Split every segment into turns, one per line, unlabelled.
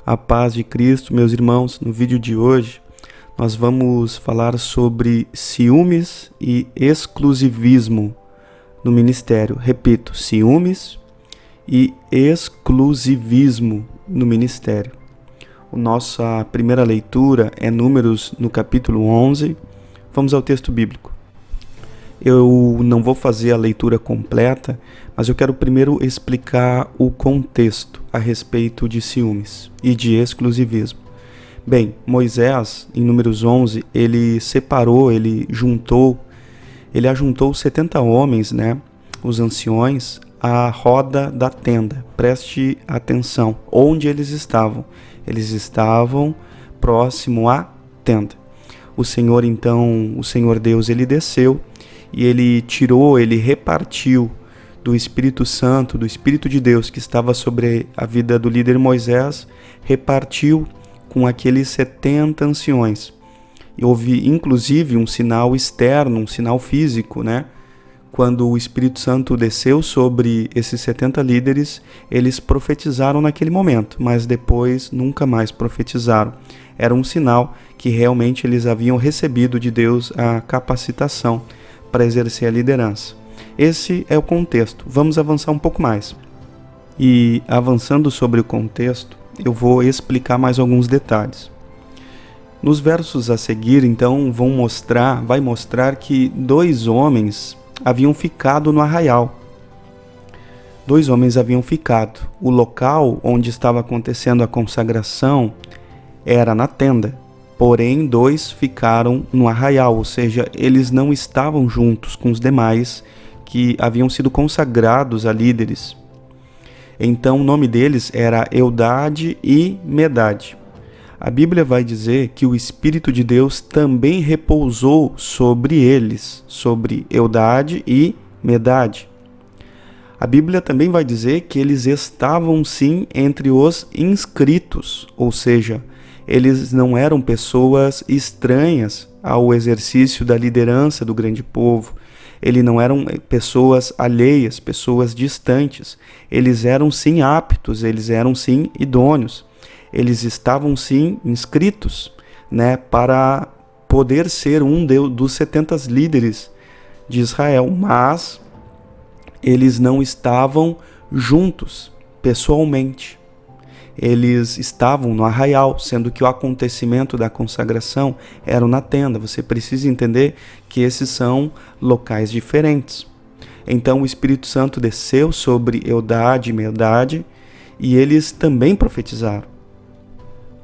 A paz de Cristo, meus irmãos. No vídeo de hoje, nós vamos falar sobre ciúmes e exclusivismo no ministério. Repito, ciúmes e exclusivismo no ministério. Nossa primeira leitura é Números, no capítulo 11. Vamos ao texto bíblico. Eu não vou fazer a leitura completa, mas eu quero primeiro explicar o contexto a respeito de ciúmes e de exclusivismo. Bem, Moisés, em Números 11, ele ajuntou 70 homens, os anciões, à roda da tenda. Preste atenção, onde eles estavam? Eles estavam próximo à tenda. O Senhor Deus, ele desceu e ele repartiu do Espírito Santo, do Espírito de Deus que estava sobre a vida do líder Moisés, repartiu com aqueles 70 anciões. E houve inclusive um sinal externo, um sinal físico, Quando o Espírito Santo desceu sobre esses 70 líderes, eles profetizaram naquele momento, mas depois nunca mais profetizaram. Era um sinal que realmente eles haviam recebido de Deus a capacitação para exercer a liderança. Esse é o contexto. Vamos avançar um pouco mais. E avançando sobre o contexto, eu vou explicar mais alguns detalhes. Nos versos a seguir, então, vai mostrar que dois homens haviam ficado no arraial. Dois homens haviam ficado. O local onde estava acontecendo a consagração era na tenda. Porém, dois ficaram no arraial, ou seja, eles não estavam juntos com os demais que haviam sido consagrados a líderes. Então, o nome deles era Eldade e Medade. A Bíblia vai dizer que o Espírito de Deus também repousou sobre eles, sobre Eldade e Medade. A Bíblia também vai dizer que eles estavam sim entre os inscritos, ou seja, eles não eram pessoas estranhas ao exercício da liderança do grande povo. Eles não eram pessoas alheias, pessoas distantes. Eles eram sim aptos, eles eram sim idôneos. Eles estavam sim inscritos, para poder ser um dos 70 líderes de Israel, mas eles não estavam juntos pessoalmente. Eles estavam no arraial, sendo que o acontecimento da consagração era na tenda. Você precisa entender que esses são locais diferentes. Então o Espírito Santo desceu sobre Eldade e Medade e eles também profetizaram.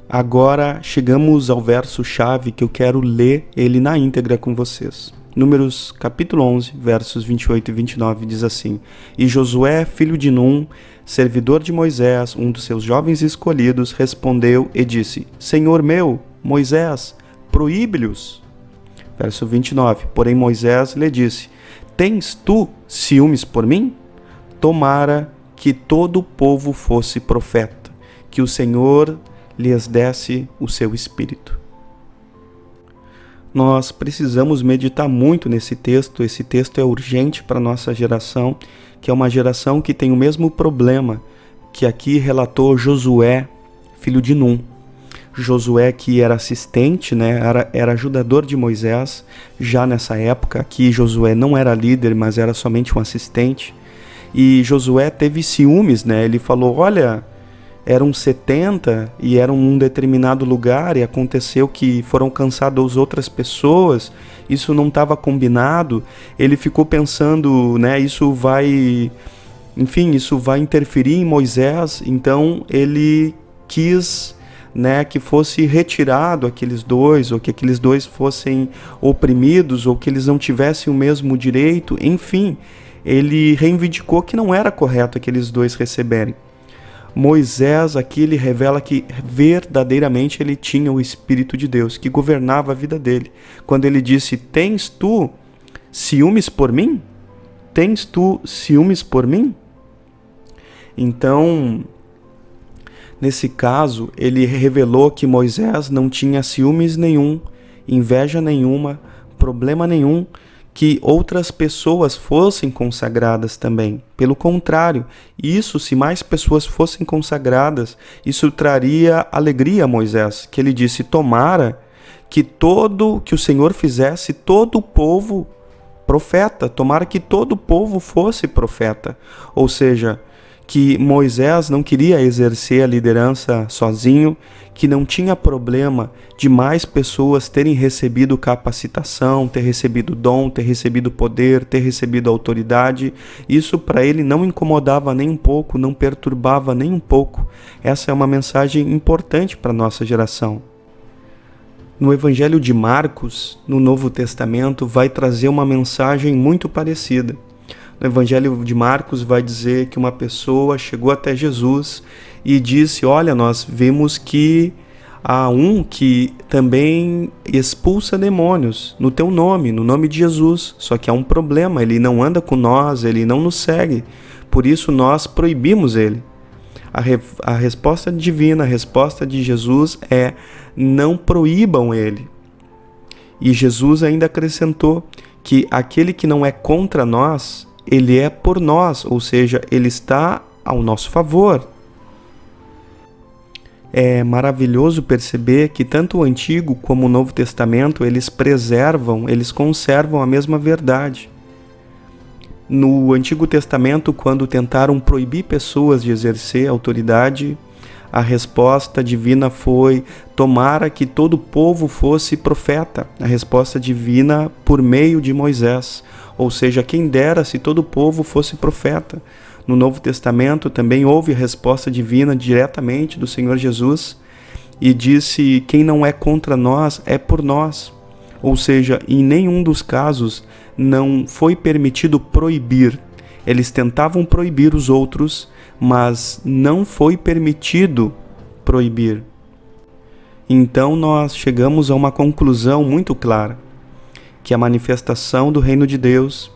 Agora chegamos ao verso-chave que eu quero ler ele na íntegra com vocês. Números capítulo 11, versos 28 e 29 diz assim: E Josué, filho de Num, servidor de Moisés, um dos seus jovens escolhidos, respondeu e disse: Senhor meu, Moisés, proíbe-lhes. Verso 29. Porém Moisés lhe disse: Tens tu ciúmes por mim? Tomara que todo o povo fosse profeta, que o Senhor lhes desse o seu espírito. Nós precisamos meditar muito nesse texto. Esse texto é urgente para a nossa geração, que é uma geração que tem o mesmo problema que aqui relatou Josué, filho de Num. Josué, que era assistente, era ajudador de Moisés, já nessa época. Aqui Josué não era líder, mas era somente um assistente. E Josué teve ciúmes, ele falou, olha, eram 70 e eram num determinado lugar e aconteceu que foram cansadas outras pessoas, isso não estava combinado. Ele ficou pensando, isso vai interferir em Moisés, então ele quis, que fosse retirado aqueles dois, ou que aqueles dois fossem oprimidos, ou que eles não tivessem o mesmo direito, enfim, ele reivindicou que não era correto aqueles dois receberem. Moisés aqui ele revela que verdadeiramente ele tinha o Espírito de Deus que governava a vida dele. Quando ele disse, tens tu ciúmes por mim? Tens tu ciúmes por mim? Então, nesse caso, ele revelou que Moisés não tinha ciúmes nenhum, inveja nenhuma, problema nenhum, que outras pessoas fossem consagradas também. Pelo contrário, se mais pessoas fossem consagradas, isso traria alegria a Moisés, que ele disse: tomara que o Senhor fizesse todo o povo profeta, tomara que todo o povo fosse profeta. Ou seja, que Moisés não queria exercer a liderança sozinho, que não tinha problema de mais pessoas terem recebido capacitação, ter recebido dom, ter recebido poder, ter recebido autoridade. Isso para ele não incomodava nem um pouco, não perturbava nem um pouco. Essa é uma mensagem importante para a nossa geração. No Evangelho de Marcos, no Novo Testamento, vai trazer uma mensagem muito parecida. No Evangelho de Marcos vai dizer que uma pessoa chegou até Jesus e disse: olha, nós vimos que há um que também expulsa demônios no teu nome, no nome de Jesus. Só que há um problema, ele não anda com nós, ele não nos segue. Por isso nós proibimos ele. A resposta divina, a resposta de Jesus é: não proíbam ele. E Jesus ainda acrescentou que aquele que não é contra nós, ele é por nós, ou seja, ele está ao nosso favor. É maravilhoso perceber que tanto o Antigo como o Novo Testamento, eles conservam a mesma verdade. No Antigo Testamento, quando tentaram proibir pessoas de exercer autoridade, a resposta divina foi: tomara que todo o povo fosse profeta. A resposta divina por meio de Moisés. Ou seja, quem dera se todo o povo fosse profeta. No Novo Testamento também houve a resposta divina diretamente do Senhor Jesus e disse: quem não é contra nós é por nós. Ou seja, em nenhum dos casos não foi permitido proibir. Eles tentavam proibir os outros, mas não foi permitido proibir. Então nós chegamos a uma conclusão muito clara, que a manifestação do reino de Deus,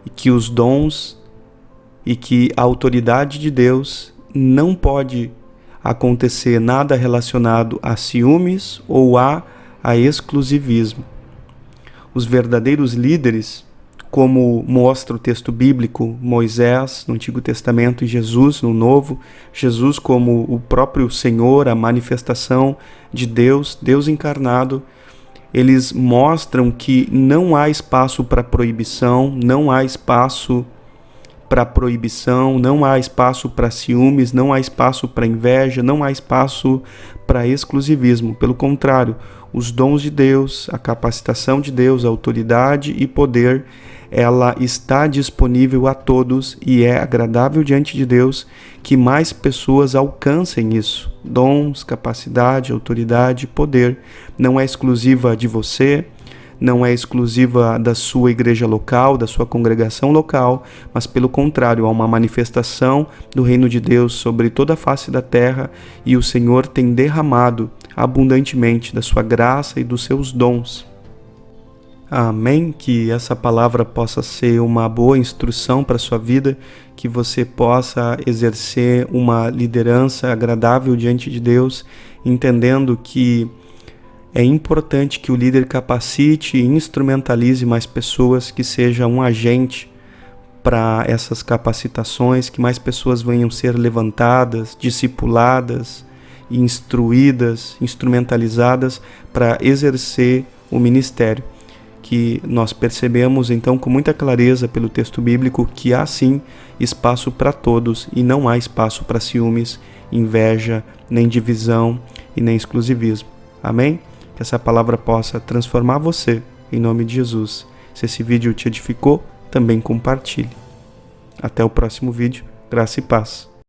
e que os dons e que a autoridade de Deus não pode acontecer nada relacionado a ciúmes ou a exclusivismo. Os verdadeiros líderes, como mostra o texto bíblico, Moisés no Antigo Testamento e Jesus no Novo, Jesus como o próprio Senhor, a manifestação de Deus, Deus encarnado, eles mostram que não há espaço para proibição, não há espaço para proibição, não há espaço para ciúmes, não há espaço para inveja, não há espaço para exclusivismo. Pelo contrário, os dons de Deus, a capacitação de Deus, a autoridade e poder, ela está disponível a todos e é agradável diante de Deus que mais pessoas alcancem isso. Dons, capacidade, autoridade, poder. Não é exclusiva de você, não é exclusiva da sua igreja local, da sua congregação local, mas pelo contrário, há uma manifestação do reino de Deus sobre toda a face da terra e o Senhor tem derramado abundantemente da sua graça e dos seus dons. Amém? Que essa palavra possa ser uma boa instrução para a sua vida, que você possa exercer uma liderança agradável diante de Deus, entendendo que é importante que o líder capacite e instrumentalize mais pessoas, que seja um agente para essas capacitações, que mais pessoas venham ser levantadas, discipuladas, instruídas, instrumentalizadas para exercer o ministério. Que nós percebemos então com muita clareza pelo texto bíblico que há sim espaço para todos e não há espaço para ciúmes, inveja, nem divisão e nem exclusivismo. Amém? Que essa palavra possa transformar você, em nome de Jesus. Se esse vídeo te edificou, também compartilhe. Até o próximo vídeo. Graça e paz.